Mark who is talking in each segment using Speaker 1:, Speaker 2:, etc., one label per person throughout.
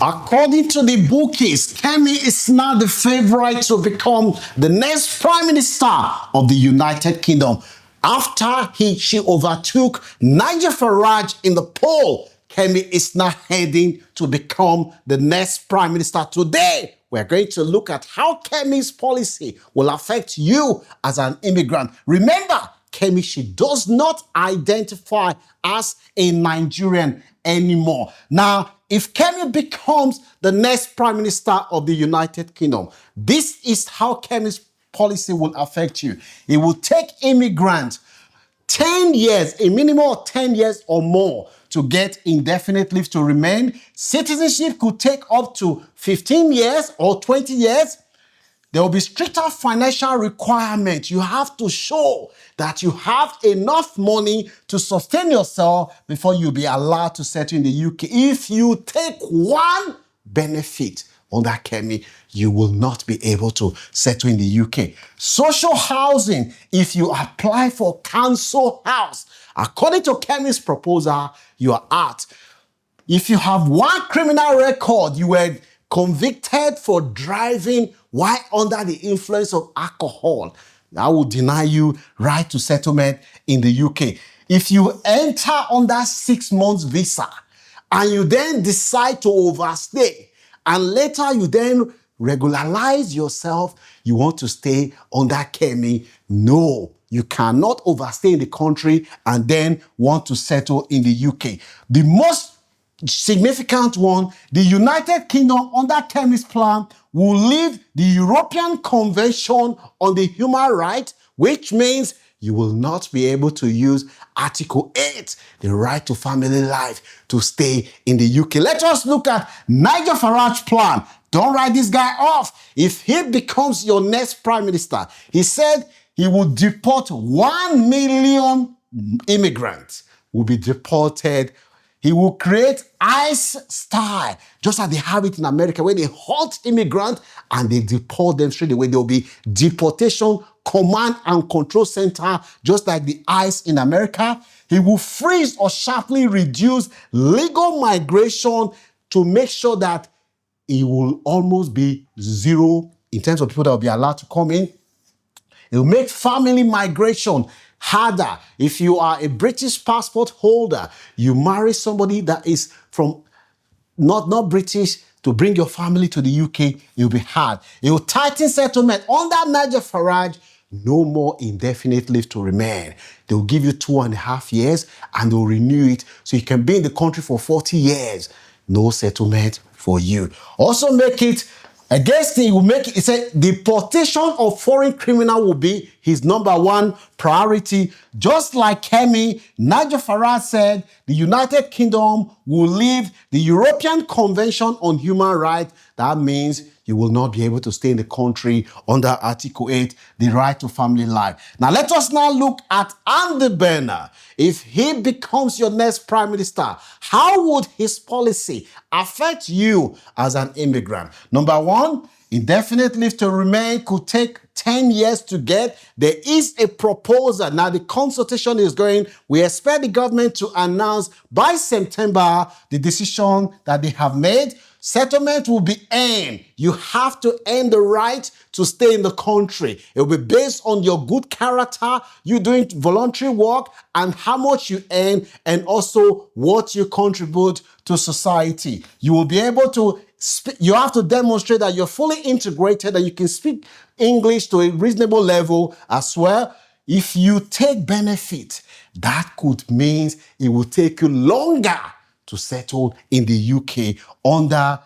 Speaker 1: According to the bookies, Kemi is now the favorite to become the next Prime Minister of the United Kingdom. After she overtook Nigel Farage in the poll, Kemi is now heading to become the next Prime Minister. Today, we're going to look at how Kemi's policy will affect you as an immigrant. Remember, Kemi, she does not identify as a Nigerian anymore. Now, if Kemi becomes the next Prime Minister of the United Kingdom, this is how Kemi's policy will affect you. It will take immigrants 10 years, a minimum of 10 years or more to get indefinite leave to remain. Citizenship could take up to 15 years or 20 years. There will be stricter financial requirements. You have to show that you have enough money to sustain yourself before you'll be allowed to settle in the UK. If you take one benefit under Kemi, you will not be able to settle in the UK. Social housing, if you apply for council house, according to Kemi's proposal, you are out. If you have one criminal record, you were convicted for driving while under the influence of alcohol, that will deny you right to settlement in the UK. If you enter under 6 months visa and you then decide to overstay and later you then regularize yourself, you want to stay under Kemi, no, you cannot overstay in the country and then want to settle in the UK. The most significant one, the United Kingdom under Kemi's plan will leave the European Convention on the Human Rights, which means you will not be able to use Article 8, the right to family life, to stay in the UK. Let us look at Nigel Farage's plan. Don't write this guy off. If he becomes your next Prime Minister, he said he will deport 1 million immigrants, will be deported. He will create ICE style, just as they have it in America, where they halt immigrants and they deport them straight away. There will be deportation command and control center, just like the ICE in America. He will freeze or sharply reduce legal migration to make sure that it will almost be zero in terms of people that will be allowed to come in. It will make family migration harder. If you are a British passport holder, you marry somebody that is from not British to bring your family to the UK, it will be hard. It will tighten settlement. Under Nigel Farage, no more indefinite leave to remain. They will give you 2.5 years and they'll renew it so you can be in the country for 40 years. No settlement for you. Also make it against it, will make it said deportation of foreign criminal will be his #1 priority. Just like Kemi, Nigel Farage said the United Kingdom will leave the European Convention on Human Rights. That means you will not be able to stay in the country under Article 8, the right to family life. Now let us now look at Andy Bernard. If he becomes your next Prime Minister, how would his policy affect you as an immigrant? #1, indefinite leave to remain could take 10 years to get. There is a proposal. Now the consultation is going. We expect the government to announce by September the decision that they have made. Settlement will be earned. You have to earn the right to stay in the country. It will be based on your good character, you doing voluntary work, and how much you earn, and also what you contribute to society. You will be able to you have to demonstrate that you're fully integrated and you can speak English to a reasonable level as well. If you take benefit, that could mean it will take you longer to settle in the UK under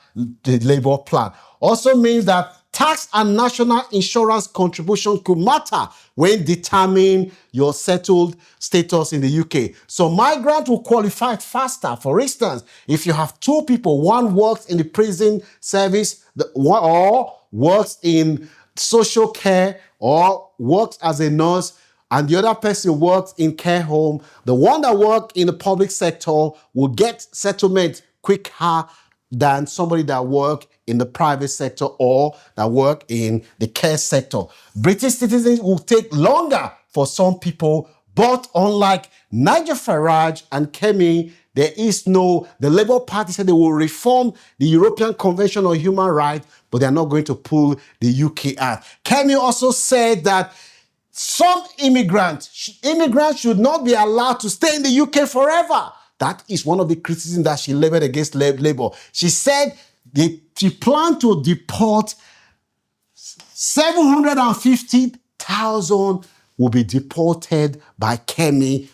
Speaker 1: the Labour plan. Also means that tax and national insurance contribution could matter when determining your settled status in the UK. So migrants will qualify faster. For instance, if you have 2 people, one works in the prison service or works in social care or works as a nurse, and the other person works in care home, the one that works in the public sector will get settlement quicker than somebody that works in the private sector or that work in the care sector. British citizens will take longer for some people, but unlike Nigel Farage and Kemi, The Labour Party said they will reform the European Convention on Human Rights, but they're not going to pull the UK out. Kemi also said that some immigrants should not be allowed to stay in the UK forever. That is one of the criticisms that she leveled against Labour. She said she planned to deport 750,000 will be deported by Kemi.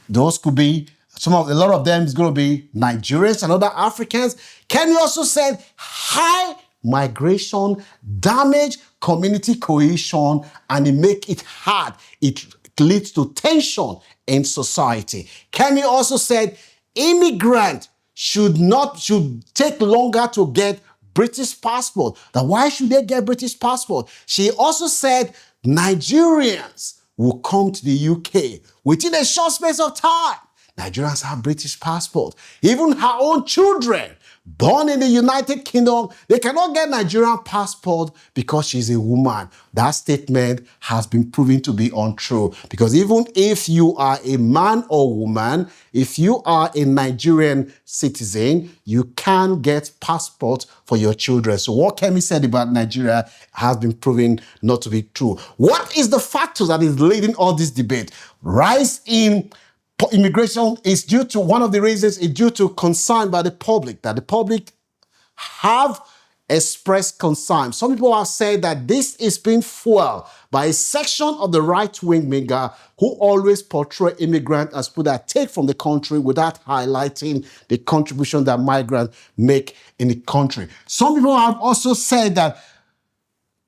Speaker 1: Those could be a lot of them is going to be Nigerians and other Africans. Kemi also said high migration damage community cohesion and it make it hard. It leads to tension in society. Kemi also said immigrants should take longer to get British passport. Now, why should they get British passport? She also said Nigerians will come to the UK within a short space of time. Nigerians have British passport. Even her own children born in the United Kingdom, they cannot get Nigerian passport because she's a woman. That statement has been proven to be untrue, because even if you are a man or woman, if you are a Nigerian citizen, you can get passport for your children. So what Kemi said about Nigeria has been proven not to be true. What is the factor that is leading all this debate? Rise in immigration is due to, one of the reasons is due to concern by the public, that the public have expressed concern. Some people have said that this is being fueled by a section of the right-wing media who always portray immigrants as people that take from the country without highlighting the contribution that migrants make in the country. Some people have also said that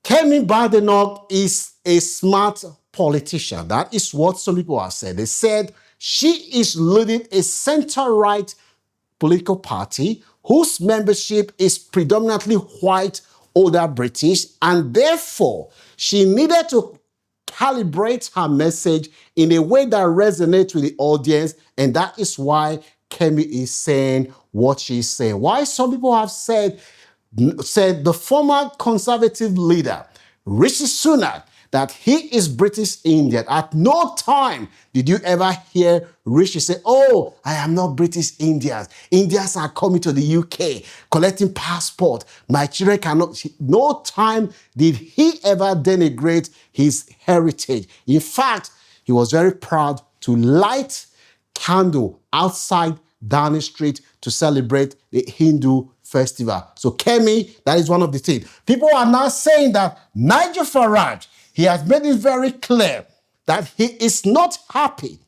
Speaker 1: Kemi Badenoch is a smart politician. That is what some people have said. They said she is leading a center-right political party whose membership is predominantly white, older British, and therefore she needed to calibrate her message in a way that resonates with the audience, and that is why Kemi is saying what she's saying. Why some people have said the former conservative leader, Rishi Sunak, that he is British Indian. At no time did you ever hear Rishi say, oh, I am not British Indians. Indians are coming to the UK, collecting passport. My children cannot. No time did he ever denigrate his heritage. In fact, he was very proud to light candle outside Downing Street to celebrate the Hindu festival. So Kemi, that is one of the things. People are now saying that Nigel Farage, he has made it very clear that he is not happy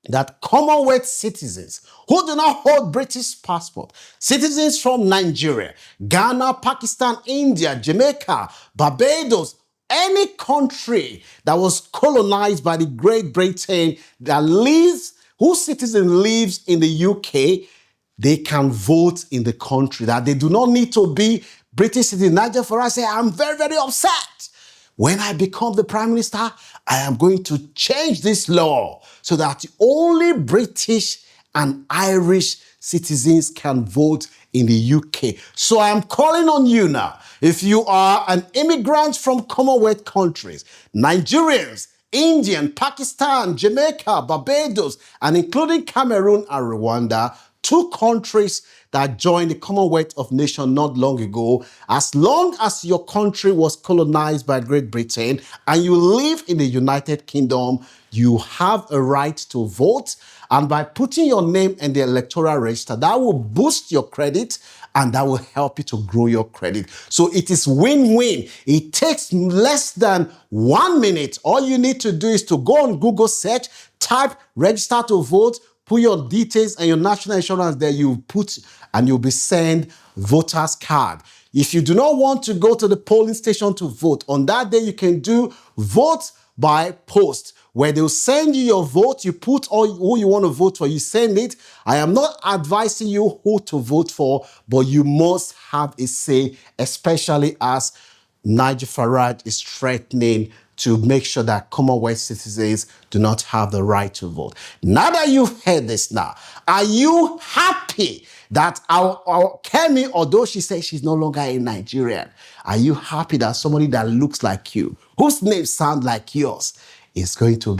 Speaker 1: that Commonwealth citizens who do not hold British passport, citizens from Nigeria, Ghana, Pakistan, India, Jamaica, Barbados, any country that was colonized by the Great Britain that whose citizen lives in the UK, they can vote in the country, that they do not need to be British citizens. Nigel Farage said, I'm very, very upset. When I become the Prime Minister, I am going to change this law so that only British and Irish citizens can vote in the UK. So I am calling on you now. If you are an immigrant from Commonwealth countries, Nigerians, Indian, Pakistan, Jamaica, Barbados, and including Cameroon and Rwanda, 2 countries that joined the Commonwealth of Nations not long ago, as long as your country was colonized by Great Britain and you live in the United Kingdom, you have a right to vote. And by putting your name in the electoral register, that will boost your credit and that will help you to grow your credit. So it is win-win. It takes less than 1 minute. All you need to do is to go on Google search, type register to vote, put your details and your national insurance there, you put, and you'll be sent voter's card. If you do not want to go to the polling station to vote, on that day you can do vote by post, where they'll send you your vote, you put who you want to vote for, you send it. I am not advising you who to vote for, but you must have a say, especially as Nigel Farage is threatening to make sure that Commonwealth citizens do not have the right to vote. Now that you've heard this now, are you happy that our Kemi, although she says she's no longer a Nigerian, are you happy that somebody that looks like you, whose name sounds like yours, is going to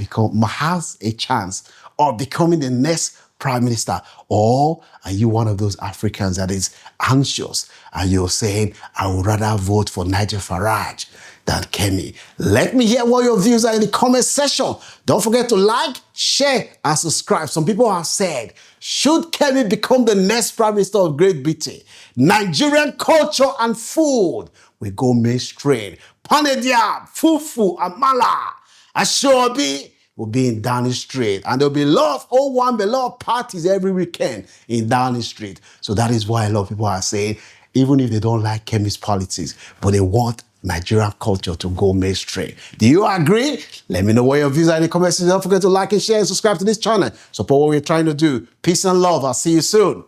Speaker 1: has a chance of becoming the next prime minister? Or are you one of those Africans that is anxious and you're saying, I would rather vote for Nigel Farage than Kemi? Let me hear what your views are in the comment section. Don't forget to like, share, and subscribe. Some people have said, should Kemi become the next Prime Minister of Great Britain? Nigerian culture and food will go mainstream. Pounded yam, fufu, amala, ashobi will be in Downing Street. And there'll be a lot of O1, a lot of parties every weekend in Downing Street. So that is why a lot of people are saying, even if they don't like Kemi's politics, but they want Nigerian culture to go mainstream. Do you agree? Let me know what your views are in the comments section. Don't forget to like and share and subscribe to this channel. Support what we're trying to do. Peace and love. I'll see you soon.